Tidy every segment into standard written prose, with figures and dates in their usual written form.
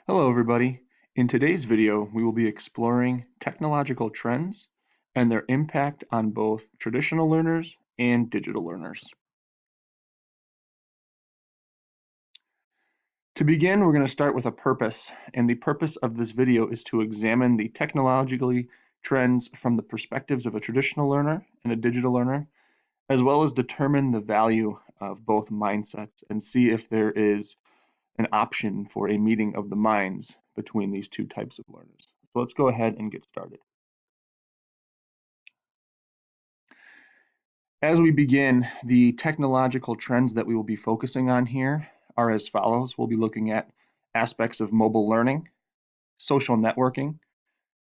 Hello everybody. In today's video, we will be exploring technological trends and their impact on both traditional learners and digital learners. To begin, we're going to start with a purpose, and the purpose of this video is to examine the technologically trends from the perspectives of a traditional learner and a digital learner, as well as determine the value of both mindsets and see if there is an option for a meeting of the minds between these two types of learners. So let's go ahead and get started. As we begin, the technological trends that we will be focusing on here are as follows. We'll be looking at aspects of mobile learning, social networking,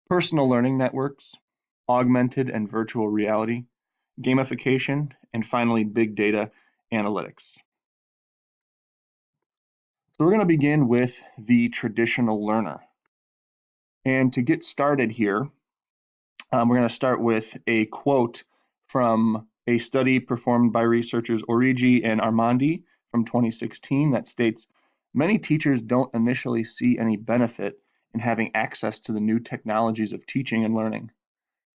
personal learning networks, augmented and virtual reality, gamification, and finally, big data analytics. So we're going to begin with the traditional learner. And to get started here, we're going to start with a quote from a study performed by researchers Origi and Armandi from 2016 that states, "Many teachers don't initially see any benefit in having access to the new technologies of teaching and learning.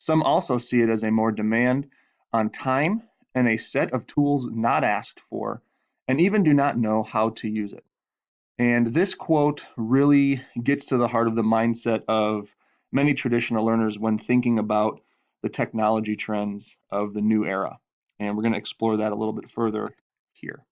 Some also see it as a more demand on time and a set of tools not asked for, and even do not know how to use it." And this quote really gets to the heart of the mindset of many traditional learners when thinking about the technology trends of the new era. And we're going to explore that a little bit further here.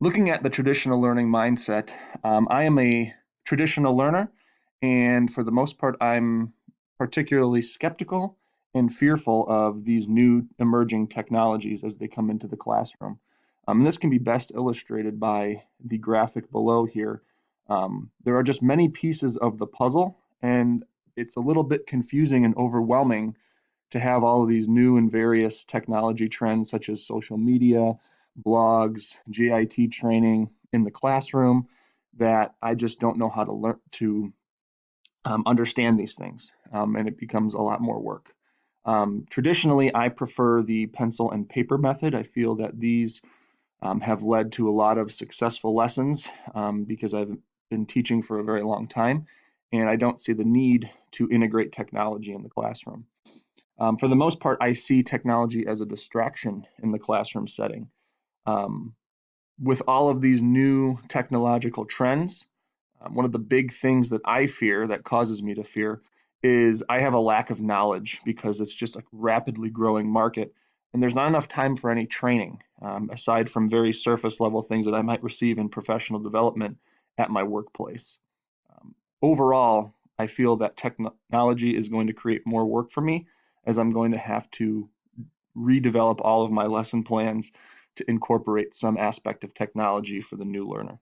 Looking at the traditional learning mindset, I am a traditional learner, and for the most part, I'm particularly skeptical and fearful of these new emerging technologies as they come into the classroom. And this can be best illustrated by the graphic below here. There are just many pieces of the puzzle, and it's a little bit confusing and overwhelming to have all of these new and various technology trends such as social media, blogs, GIT training in the classroom that I just don't know how to learn to understand these things, and it becomes a lot more work. Traditionally, I prefer the pencil and paper method. I feel that these have led to a lot of successful lessons because I've been teaching for a very long time, and I don't see the need to integrate technology in the classroom. For the most part, I see technology as a distraction in the classroom setting. Um, with all of these new technological trends, one of the big things that I fear that causes me to fear is I have a lack of knowledge because it's just a rapidly growing market. And there's not enough time for any training, aside from very surface level things that I might receive in professional development at my workplace. Overall, I feel that technology is going to create more work for me as I'm going to have to redevelop all of my lesson plans to incorporate some aspect of technology for the new learner.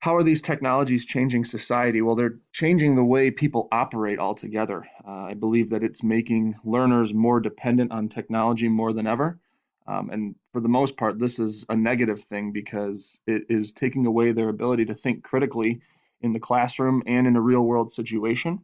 How are these technologies changing society? Well, they're changing the way people operate altogether. I believe that it's making learners more dependent on technology more than ever. And for the most part, this is a negative thing because it is taking away their ability to think critically in the classroom and in a real world situation.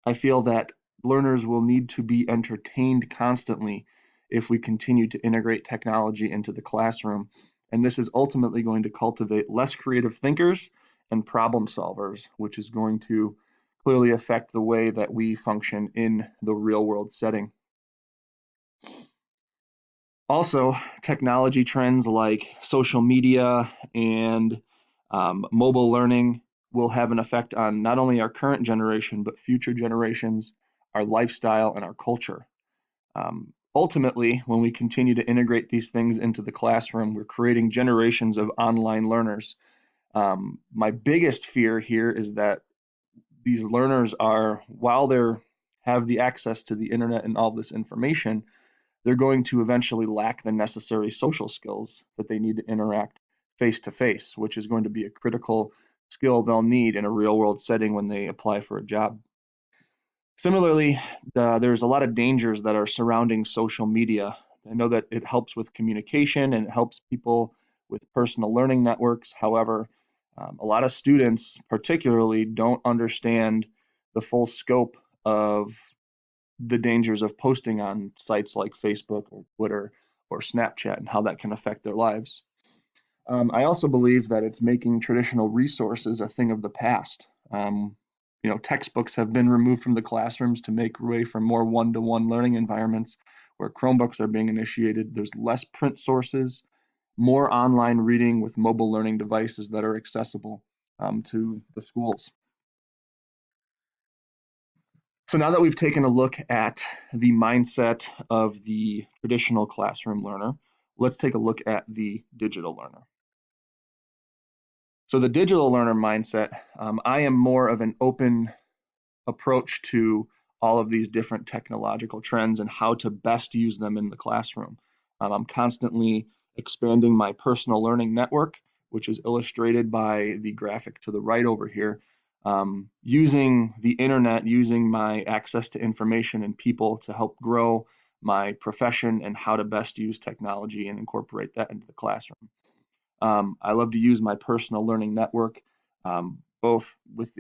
I feel that learners will need to be entertained constantly if we continue to integrate technology into the classroom. And this is ultimately going to cultivate less creative thinkers and problem solvers, which is going to clearly affect the way that we function in the real world setting. Also, technology trends like social media and mobile learning will have an effect on not only our current generation, but future generations, our lifestyle, and our culture. Ultimately, when we continue to integrate these things into the classroom, we're creating generations of online learners. My biggest fear here is that these learners are, while they're have the access to the internet and all this information, they're going to eventually lack the necessary social skills that they need to interact face to face, which is going to be a critical skill they'll need in a real world setting when they apply for a job. Similarly, there's a lot of dangers that are surrounding social media. I know that it helps with communication and it helps people with personal learning networks. However, a lot of students, particularly, don't understand the full scope of the dangers of posting on sites like Facebook or Twitter or Snapchat and how that can affect their lives. I also believe that it's making traditional resources a thing of the past. Textbooks have been removed from the classrooms to make way for more one-to-one learning environments where Chromebooks are being initiated. There's less print sources, more online reading with mobile learning devices that are accessible to the schools. So now that we've taken a look at the mindset of the traditional classroom learner, let's take a look at the digital learner. So the digital learner mindset, I am more of an open approach to all of these different technological trends and how to best use them in the classroom. I'm constantly expanding my personal learning network, which is illustrated by the graphic to the right over here. Using the internet, using my access to information and people to help grow my profession and how to best use technology and incorporate that into the classroom. I love to use my personal learning network, both with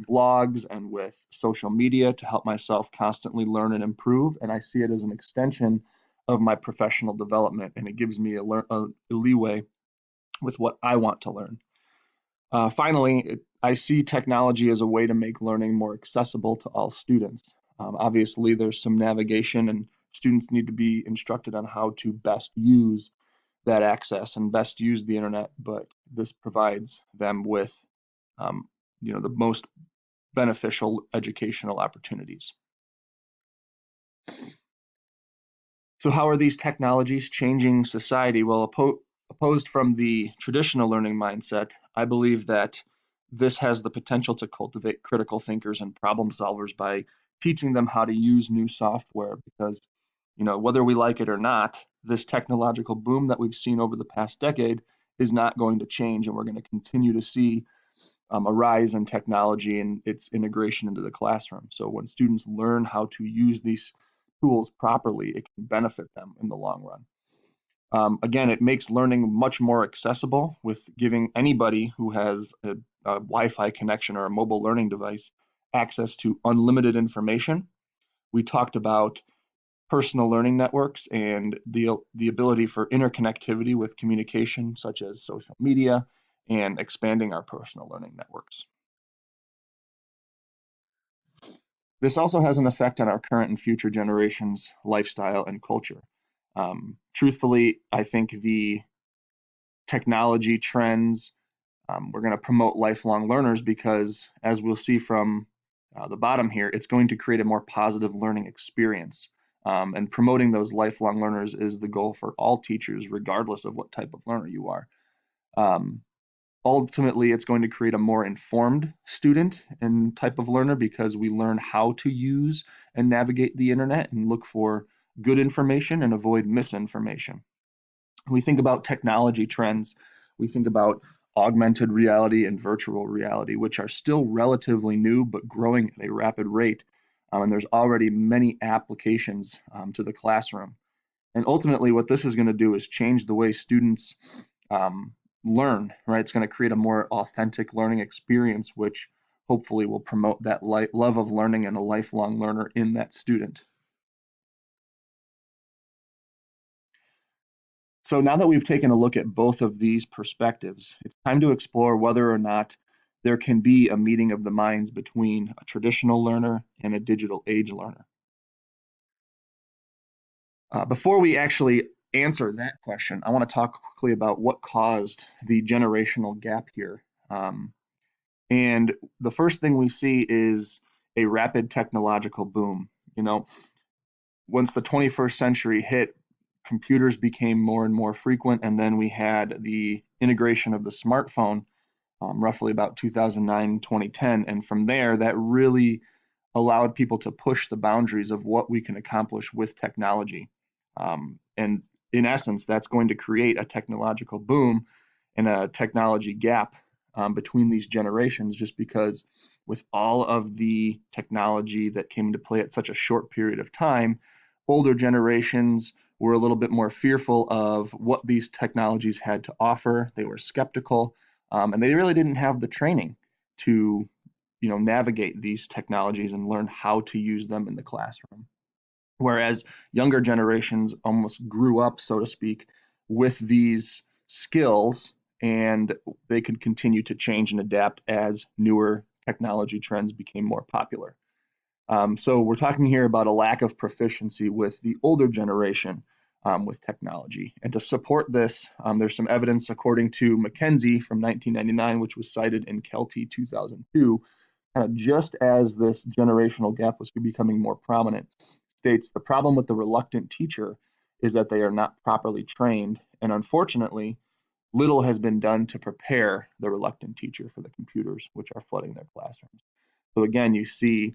blogs and with social media to help myself constantly learn and improve. And I see it as an extension of my professional development, and it gives me a leeway with what I want to learn. Finally, I see technology as a way to make learning more accessible to all students. Obviously, there's some navigation, and students need to be instructed on how to best use that access and best use the internet, but this provides them with the most beneficial educational opportunities. So how are these technologies changing society? Well, opposed from the traditional learning mindset, I believe that this has the potential to cultivate critical thinkers and problem solvers by teaching them how to use new software because, whether we like it or not, this technological boom that we've seen over the past decade is not going to change, and we're going to continue to see a rise in technology and its integration into the classroom. So when students learn how to use these tools properly, it can benefit them in the long run. Again, it makes learning much more accessible with giving anybody who has a Wi-Fi connection or a mobile learning device access to unlimited information. We talked about personal learning networks and the ability for interconnectivity with communication, such as social media, and expanding our personal learning networks. This also has an effect on our current and future generations' lifestyle and culture. Truthfully, I think the technology trends, we're going to promote lifelong learners because, as we'll see from the bottom here, it's going to create a more positive learning experience. And promoting those lifelong learners is the goal for all teachers, regardless of what type of learner you are. Ultimately, it's going to create a more informed student and type of learner because we learn how to use and navigate the internet and look for good information and avoid misinformation. When we think about technology trends, we think about augmented reality and virtual reality, which are still relatively new but growing at a rapid rate. And there's already many applications to the classroom. And ultimately, what this is going to do is change the way students um, learn, right? It's going to create a more authentic learning experience, which hopefully will promote that love of learning and a lifelong learner in that student. So now that we've taken a look at both of these perspectives, it's time to explore whether or not there can be a meeting of the minds between a traditional learner and a digital age learner. Before we actually answer that question, I want to talk quickly about what caused the generational gap here. And the first thing we see is a rapid technological boom. Once the 21st century hit, computers became more and more frequent, and then we had the integration of the smartphone, roughly about 2009, 2010. And from there, that really allowed people to push the boundaries of what we can accomplish with technology. And in essence, that's going to create a technological boom and a technology gap between these generations, just because with all of the technology that came into play at such a short period of time, older generations were a little bit more fearful of what these technologies had to offer. They were skeptical, and they really didn't have the training to navigate these technologies and learn how to use them in the classroom. Whereas younger generations almost grew up, so to speak, with these skills and they could continue to change and adapt as newer technology trends became more popular. So we're talking here about a lack of proficiency with the older generation with technology. And to support this, there's some evidence according to McKenzie from 1999, which was cited in Kelty 2002, just as this generational gap was becoming more prominent, states the problem with the reluctant teacher is that they are not properly trained. And unfortunately, little has been done to prepare the reluctant teacher for the computers which are flooding their classrooms. So again, you see,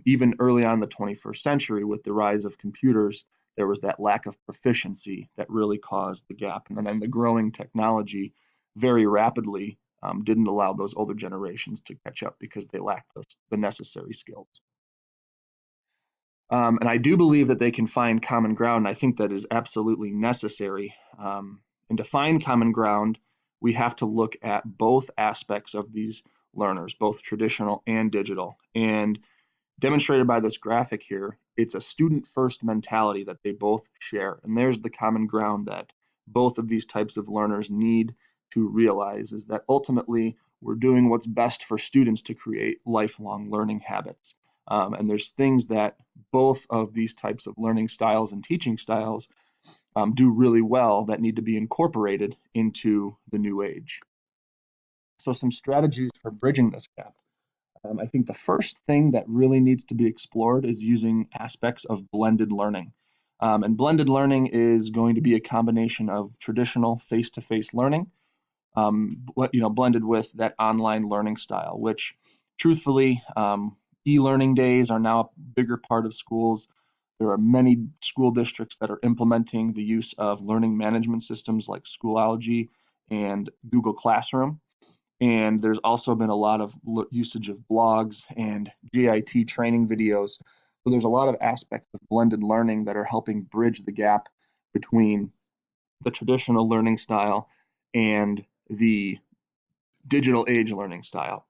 even early on in the 21st century, with the rise of computers, there was that lack of proficiency that really caused the gap. And then the growing technology very rapidly didn't allow those older generations to catch up because they lacked the necessary skills. And I do believe that they can find common ground. And I think that is absolutely necessary. And to find common ground, we have to look at both aspects of these learners, both traditional and digital. And demonstrated by this graphic here, it's a student first mentality that they both share. And there's the common ground that both of these types of learners need to realize, is that ultimately we're doing what's best for students to create lifelong learning habits. And there's things that both of these types of learning styles and teaching styles do really well that need to be incorporated into the new age. So some strategies for bridging this gap. I think the first thing that really needs to be explored is using aspects of blended learning. And blended learning is going to be a combination of traditional face-to-face learning, blended with that online learning style, which truthfully, e-learning days are now a bigger part of schools. There are many school districts that are implementing the use of learning management systems like Schoology and Google Classroom. And there's also been a lot of usage of blogs and GIT training videos. So there's a lot of aspects of blended learning that are helping bridge the gap between the traditional learning style and the digital age learning style.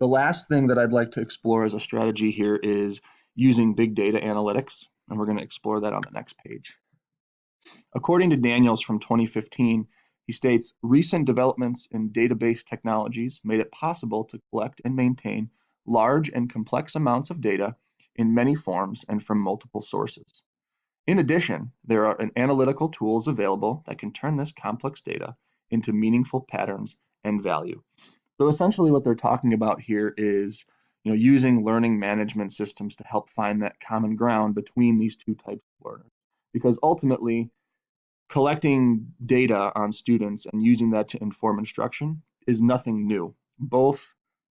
The last thing that I'd like to explore as a strategy here is using big data analytics, and we're going to explore that on the next page. According to Daniels from 2015, he states, recent developments in database technologies made it possible to collect and maintain large and complex amounts of data in many forms and from multiple sources. In addition, there are analytical tools available that can turn this complex data into meaningful patterns and value. So essentially what they're talking about here is using learning management systems to help find that common ground between these two types of learners. Because ultimately, collecting data on students and using that to inform instruction is nothing new. Both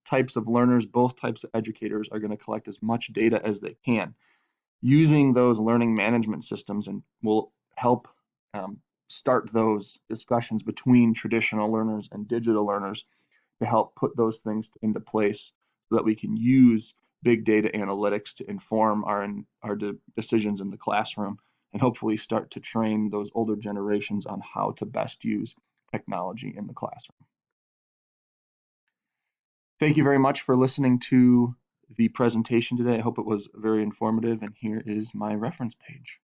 types of learners, both types of educators are going to collect as much data as they can. Using those learning management systems and will help start those discussions between traditional learners and digital learners to help put those things into place so that we can use big data analytics to inform our decisions in the classroom and hopefully start to train those older generations on how to best use technology in the classroom. Thank you very much for listening to the presentation today. I hope it was very informative, and here is my reference page.